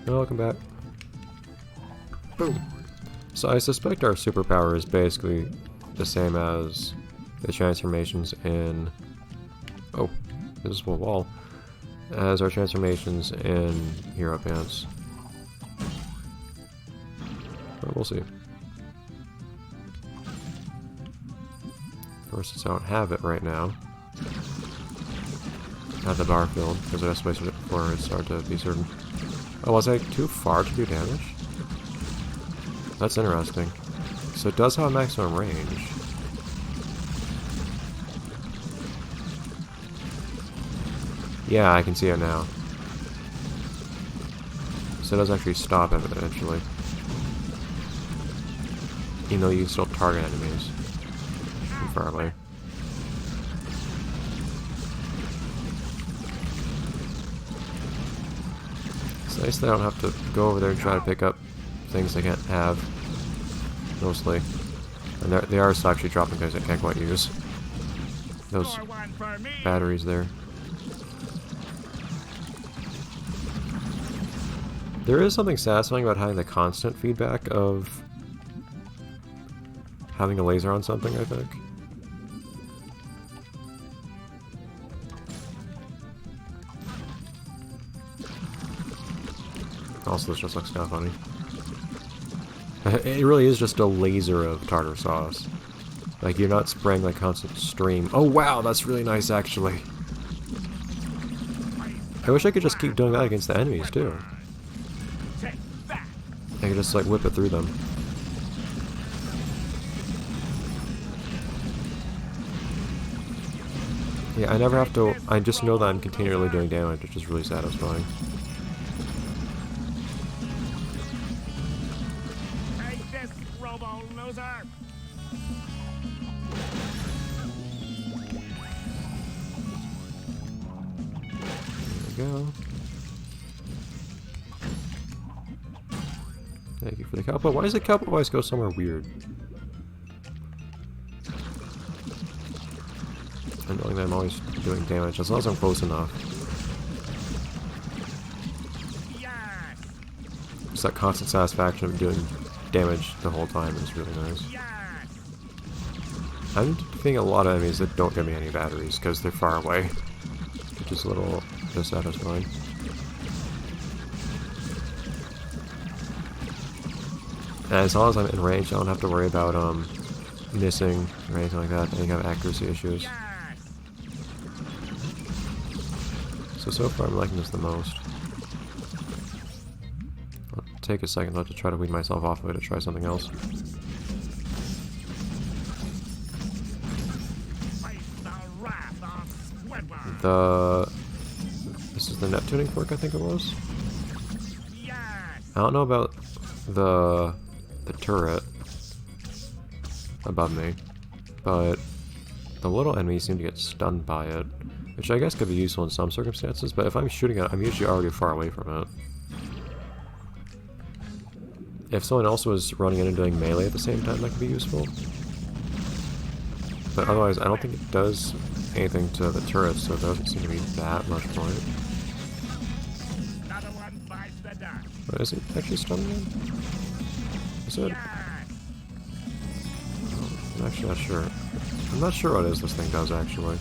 Oh, welcome back. Boom. So I suspect our superpower is basically the same as the transformations in... Oh, invisible wall. As our transformations in Hero Pants. But we'll see. Of course, since I don't have it right now. At the bar field, because I just wasted it before it started to be certain. Oh, was I too far to do damage? That's interesting. So it does have a maximum range. Yeah, I can see it now. So it does actually stop it eventually. Even though you can still target enemies from far away. It's nice that I don't have to go over there and try to pick up things I can't have. Mostly. And they are actually dropping things I can't quite use. Those batteries there. There is something satisfying about having the constant feedback of having a laser on something, I think. Also, this just looks kind of funny. It really is just a laser of tartar sauce. Like, you're not spraying like constant stream. Oh wow, that's really nice actually. I wish I could just keep doing that against the enemies too. I could just like whip it through them. Yeah, I never have to... I just know that I'm continually doing damage, which is really satisfying. Take this, Robo loser! There we go. Thank you for the cowboy. Why does the cowboy always go somewhere weird? And knowing that I'm always doing damage, as long as I'm close enough. Yes! Just that constant satisfaction of doing damage the whole time is really nice. Yes! I'm defeating a lot of enemies that don't give me any batteries because they're far away, which is a little dissatisfying. And as long as I'm in range, I don't have to worry about missing or anything like that. I think I have accuracy issues. Yes! So far I'm liking this the most. I'll take a second though to try to weed myself off of it to try something else. This is the Neptuning fork, I think it was. Yes! I don't know about the turret above me, but the little enemies seem to get stunned by it, which I guess could be useful in some circumstances, but if I'm shooting it, I'm usually already far away from it. If someone else was running in and doing melee at the same time, that could be useful. But otherwise, I don't think it does anything to the turret, so it doesn't seem to be that much point. Another one bites the dust. But is it actually stunning him? Is it? Yes! I'm actually not sure. I'm not sure what it is this thing does, actually.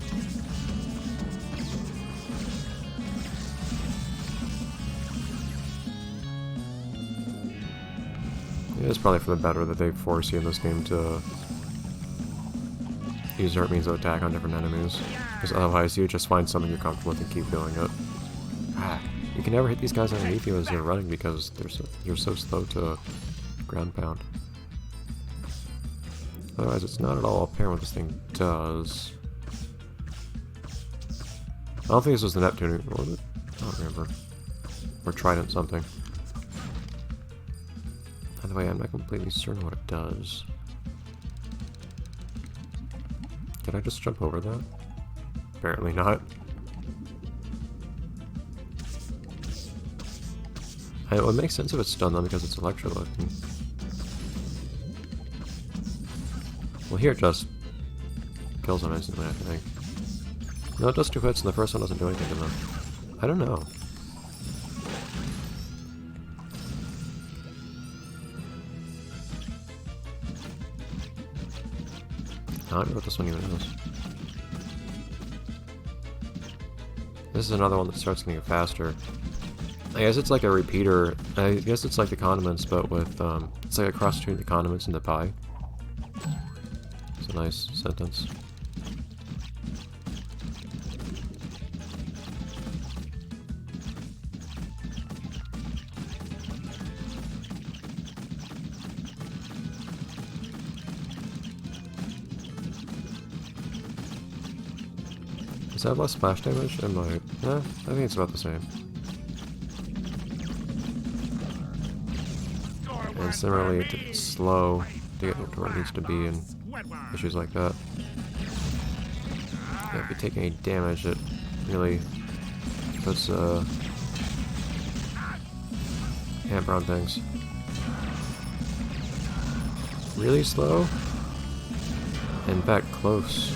It is probably for the better that they force you in this game to use certain means of attack on different enemies. Because otherwise you just find something you're comfortable with and keep doing it. Ah, you can never hit these guys underneath you as you're running because you're so slow to ground pound. Otherwise it's not at all apparent what this thing does. I don't think this was the Neptune, was it? I don't remember. Or Trident something. By the way, I'm not completely certain what it does. Did I just jump over that? Apparently not. It would make sense if it's stunned though because it's electro looking. Well, here it just kills them instantly, I think. No, it does 2 hits and the first one doesn't do anything to them. I don't know. I don't know what this one even is. This is another one that starts getting faster. I guess it's like a repeater. I guess it's like the condiments, but with, it's like a cross between the condiments and the pie. It's a nice sentence. Does that have less splash damage? It might. I think it's about the same. And similarly, it's slow to get to where it needs to be and issues like that. Yeah, if you take any damage, it really puts hamper on things. Really slow? In fact, close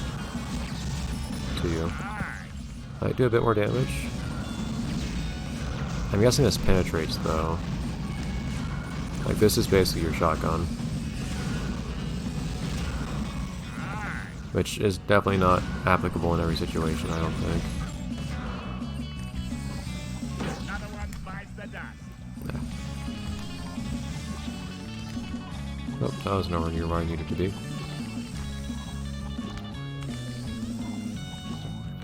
to you. Might do a bit more damage. I'm guessing this penetrates though. Like this is basically your shotgun. Which is definitely not applicable in every situation, I don't think. Another one bites the dust. Yeah. Nope, that was nowhere near where I needed to be.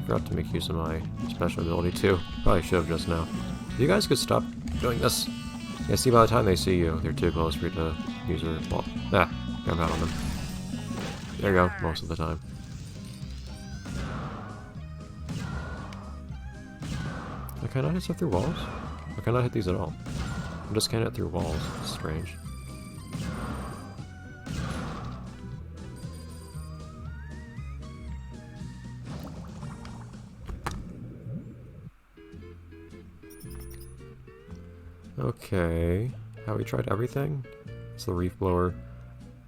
Forgot to make use of my special ability too. Probably should have just now. You guys could stop doing this. Yeah, see, by the time they see you, they're too close for you to use your wall. Ah, I'm out on them. There you go, most of the time. Can I not hit stuff through walls? I cannot hit these at all. I'm just can't hit through walls. It's strange. Okay, have we tried everything? It's the reef blower.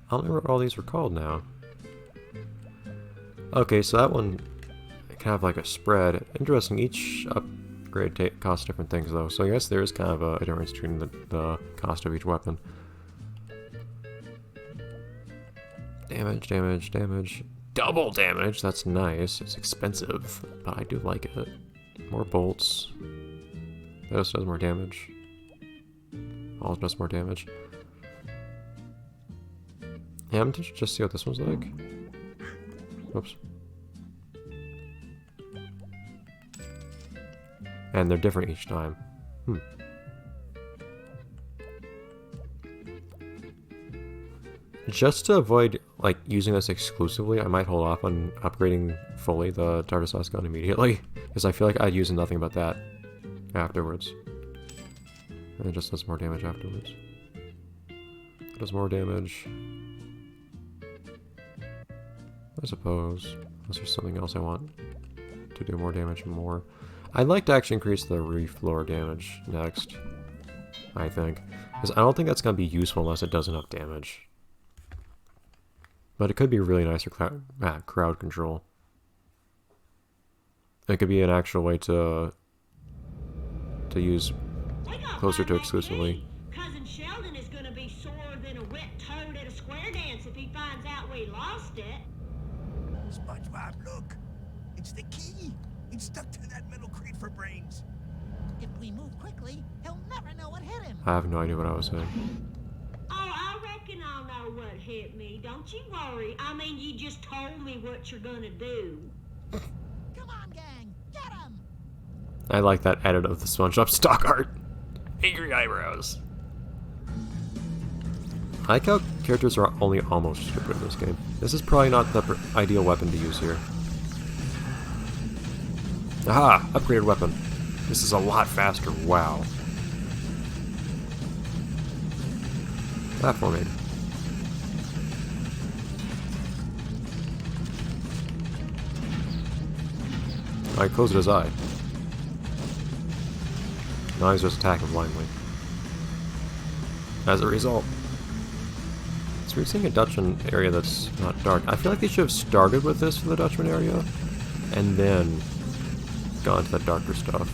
I don't remember what all these were called now. Okay, so that one can have like a spread. Interesting, each upgrade costs different things though, so I guess there is kind of a difference between the cost of each weapon. Damage, damage, damage. Double damage, that's nice. It's expensive, but I do like it. More bolts. This does more damage. All does more damage. Yeah, I'm gonna just see what this one's like. Whoops. And they're different each time. Just to avoid like using this exclusively, I might hold off on upgrading fully the tartar sauce gun immediately, because I feel like I'd use nothing but that afterwards. And it just does more damage afterwards. It does more damage. I suppose. Unless there's something else I want to do more damage more. I'd like to actually increase the reef floor damage next, I think. Because I don't think that's going to be useful unless it does enough damage. But it could be really nice for crowd control. It could be an actual way to use closer to exclusively. Cousin Sheldon is gonna be sorer than a wet toad at a square dance if he finds out we lost it. Spongebob, look! It's the key! It's stuck to that metal crate for brains. If we move quickly, he'll never know what hit him. I have no idea what I was saying. Oh, I reckon I'll know what hit me. Don't you worry. I mean, you just told me what you're gonna do. Come on, gang, get him! I like that edit of the SpongeBob stock art. Angry eyebrows. I like how characters are only almost stupid in this game. This is probably not the ideal weapon to use here. Aha! Upgraded weapon. This is a lot faster. Wow. Platforming. I closed his eye. Now he's just attacking blindly. As a result, it's weird seeing a Dutchman area that's not dark. I feel like they should have started with this for the Dutchman area, and then gone to the darker stuff.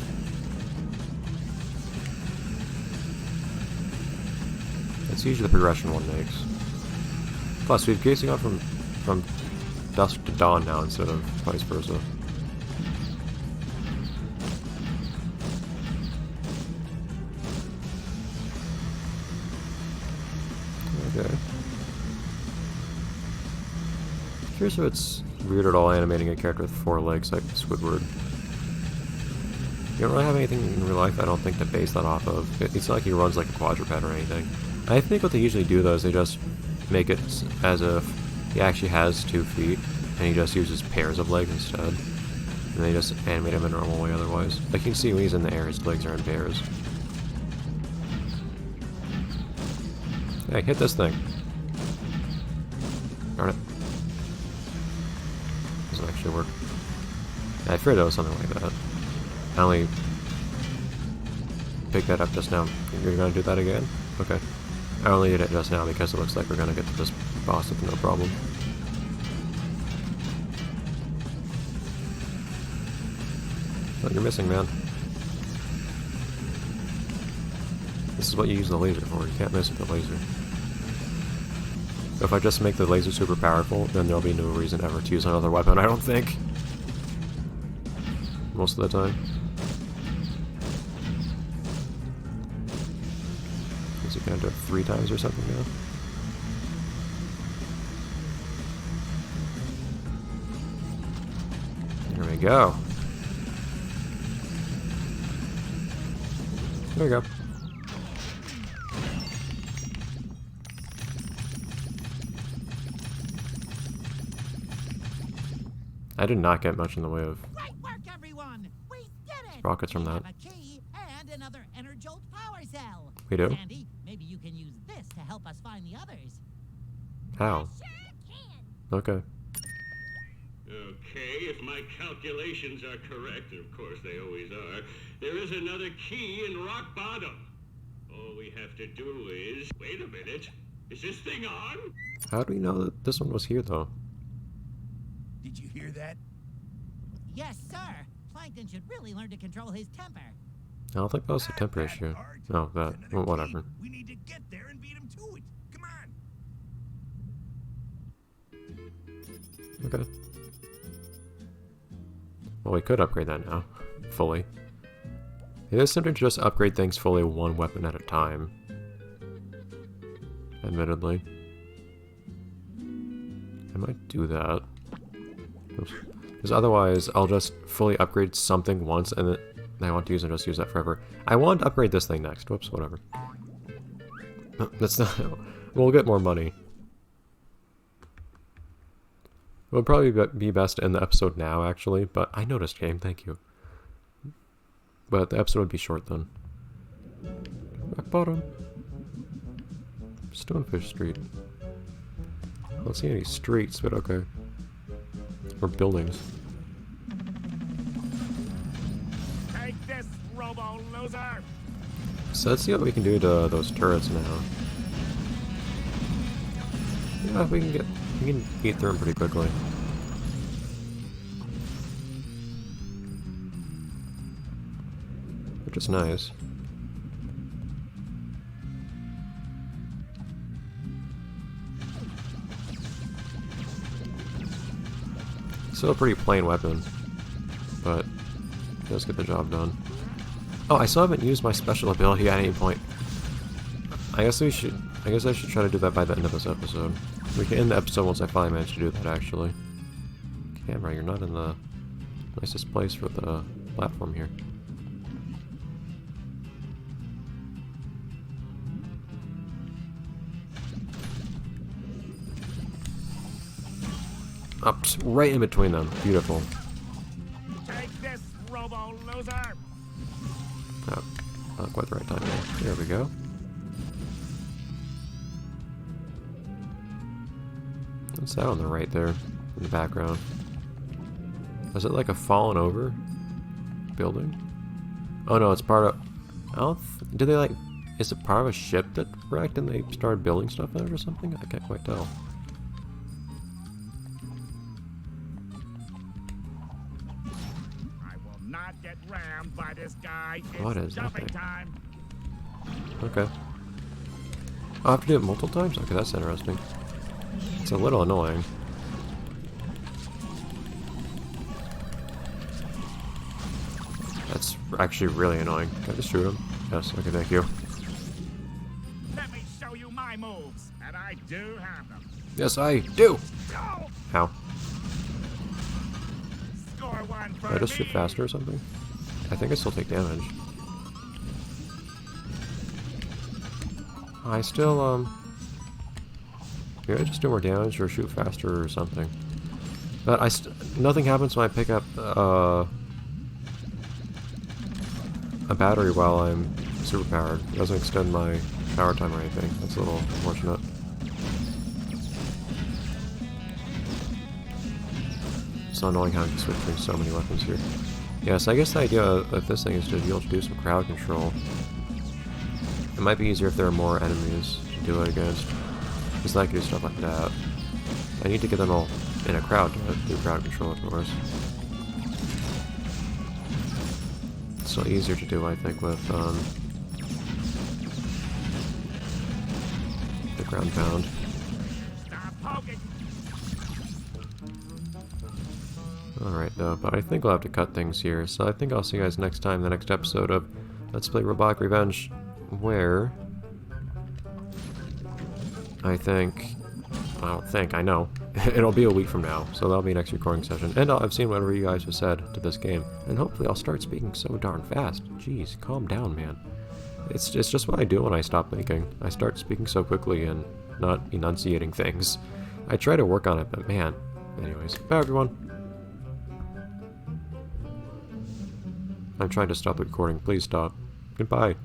That's usually the progression one makes. Plus, we've basically gone from dusk to dawn now instead of vice versa. Okay. Curious if it's weird at all animating a character with 4 legs like Squidward. You don't really have anything in real life, I don't think, to base that off of. It's not like he runs like a quadruped or anything. I think what they usually do though is they just make it as if he actually has 2 feet and he just uses pairs of legs instead. And they just animate him in a normal way otherwise. Like you can see when he's in the air, his legs are in pairs. Hey, hit this thing. Darn it. Doesn't actually work. I feared it was something like that. I only picked that up just now. You're gonna do that again? Okay. I only did it just now because it looks like we're gonna get to this boss with no problem. Oh, you're missing, man. This is what you use the laser for. You can't miss with the laser. If I just make the laser super powerful, then there'll be no reason ever to use another weapon, I don't think. Most of the time. Is it gonna do it 3 times or something now? There we go. There we go. I did not get much in the way of Great work, everyone! We did it! rockets from We that. have a key and another Enerjolt power cell. We do? Sandy, maybe you can use this to help us find the others. How? Sure can. Okay. Okay, if my calculations are correct, and of course they always are, there is another key in rock bottom. All we have to do is... Wait a minute. Is this thing on? How do we know that this one was here, though? Did you hear that? Yes, sir. Plankton should really learn to control his temper. I don't think that was a temper Not issue. hard. No, that. There's another Well, whatever. key. We need to get there and beat him to it. Come on. Okay. Well, we could upgrade that now. Fully. It is tempting to just upgrade things fully 1 weapon at a time. Admittedly. I might do that. Because otherwise, I'll just fully upgrade something once, and then I want to use and just use that forever. I want to upgrade this thing next. Whoops, whatever. That's not... We'll get more money. It would probably be best to end the episode now, actually, but I noticed, game, thank you. But the episode would be short then. Rock bottom. Stonefish Street. I don't see any streets, but okay. Or buildings. Take this, robo loser! So let's see what we can do to those turrets now. Yeah, we can eat through them pretty quickly. Which is nice. Still a pretty plain weapon, but it does get the job done. Oh, I still haven't used my special ability at any point. I guess I should try to do that by the end of this episode. We can end the episode once I finally manage to do that, actually. Camera, you're not in the nicest place for the platform here. Up, right in between them. Beautiful. Take this, robo loser! Oh, not quite the right time. There we go. What's that on the right there, in the background? Is it like a fallen over building? Oh no, it's part of... I don't... Did they like... Is it part of a ship that wrecked and they started building stuff in it or something? I can't quite tell. I will not get rammed by this guy. What It's is that jumping thing? time. Okay. I'll have to do it multiple times? Okay, that's interesting. It's a little annoying. actually really annoying. Can I just shoot him? Yes, okay, thank you. Let me show you my moves, and I do have them. Yes, I do! Go! How? Score one for Did I just shoot me. faster or something? I think I still take damage. I still, maybe I just do more damage or shoot faster or something. But nothing happens when I pick up, a battery while I'm superpowered. It doesn't extend my power time or anything. That's a little unfortunate. It's so annoying having to switch between so many weapons here. Yes, I guess the idea of this thing is to be able to do some crowd control. It might be easier if there are more enemies to do it against. Because I can do stuff like that. I need to get them all in a crowd to do crowd control, of course. It's still easier to do, I think, with the ground pound. Stop poking. Alright, though, but I think I'll have to cut things here, so I think I'll see you guys next time in the next episode of Let's Play Robotic Revenge, where I know. It'll be a week from now, so that'll be next recording session. And I've seen whatever you guys have said to this game. And hopefully I'll start speaking so darn fast. Jeez, calm down, man. It's just what I do when I stop thinking. I start speaking so quickly and not enunciating things. I try to work on it, but man. Anyways, bye everyone. I'm trying to stop the recording. Please stop. Goodbye.